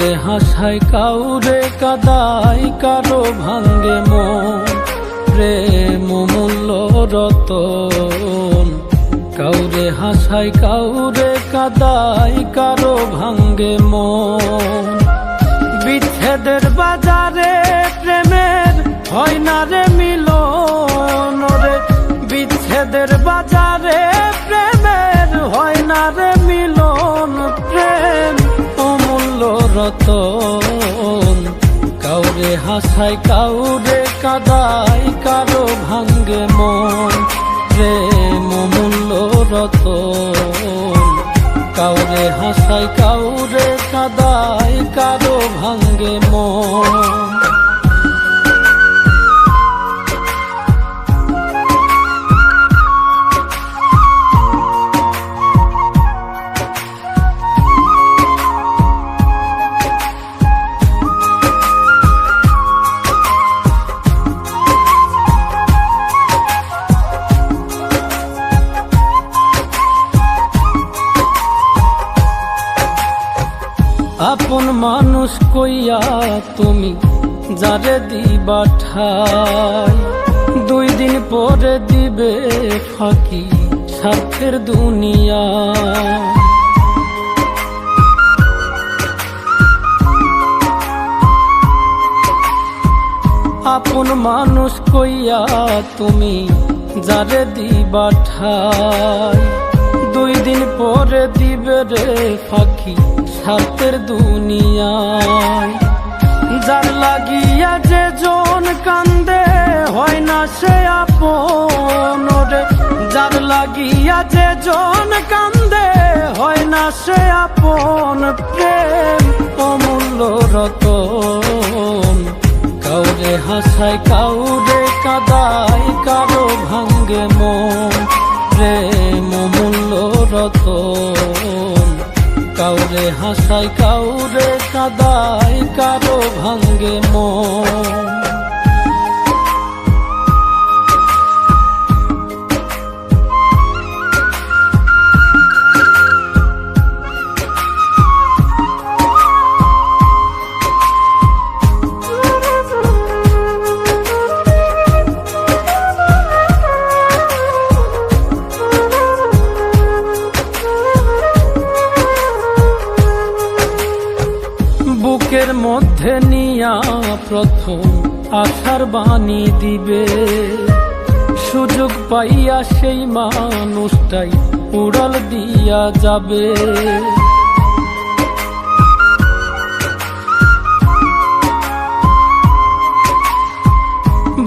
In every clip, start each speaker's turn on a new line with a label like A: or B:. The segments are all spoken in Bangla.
A: কাউরে হাসায় কাউরে কাদায়, কারো ভাঙ্গে মন, প্রেম মূল্য রতন। কাউরে হাসায় কাউরে কাদায়, কারো ভাঙ্গে মন। বিচ্ছেদের বাজারে প্রেমের হয় না রে মিলন রে, বিচ্ছেদের বাজারে প্রেমের হয় না রে মিলন। প্রেম অমূল্য রতন, কাউরে হাসায় কাউরে কাদায়, কারো ভাঙ্গে মন, প্রেম অমূল্য রতন। কাউরে হাসায় কাউরে কাদায়, কারো ভাঙ্গে মন। আপন মানুষ কইয়া তুমি যারে দিবা ঠাই, 2 দিন পরে দিবে ফাঁকি স্বার্থের দুনিয়া। আপন মানুষ কইয়া তুমি যারে দিবা ঠাই, 2 দিন পরে দিবে রে ফাঁকি স্বার্থের দুনিয়ায়। যার লাগিয়া যে জন কান্দে হয় না সে আপন রে, যার লাগিয়া যে জন কান্দে হয় না সে আপন। প্রেম অমূল্য রতন, কাউরে হাসায় কাউরে কাদায়, কারো ভাঙ্গে মন, প্রেম অমূল্য রতন। কাউরে হাসায় কাউরে কাদায়, কারো ভাঙ্গে মন। বুকের মধ্যে নিয়া প্রথম আশার বাণী দিবে, সুযোগ পাইয়া সেই মানুষটাই উড়াল দিয়া যাবে।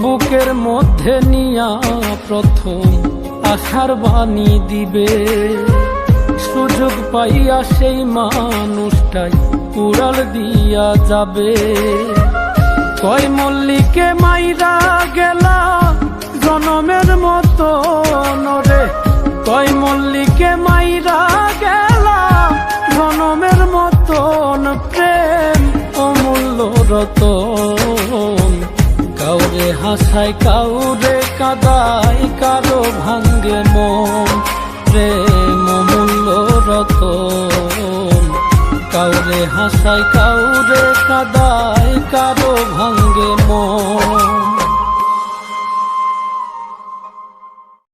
A: বুকের মধ্যে নিয়া প্রথম আশার বাণী দিবে, সুযোগ পাইয়া সেই মানুষটাই উড়াল দিয়া যাবে। কয় মল্লিকে মাইরা গেলা জনমের মতো রে, কয় মল্লিকে মাইরা গেলা জনমের মতন। প্রেম অমূল্য রতন, কাউরে হাসায় কাউরে কাদায়, কারো ভাঙ্গে মন, প্রেম অমূল্য রতন। কাউরে হাসায় কাউরে কাদায়, কারো ভাঙ্গে মন।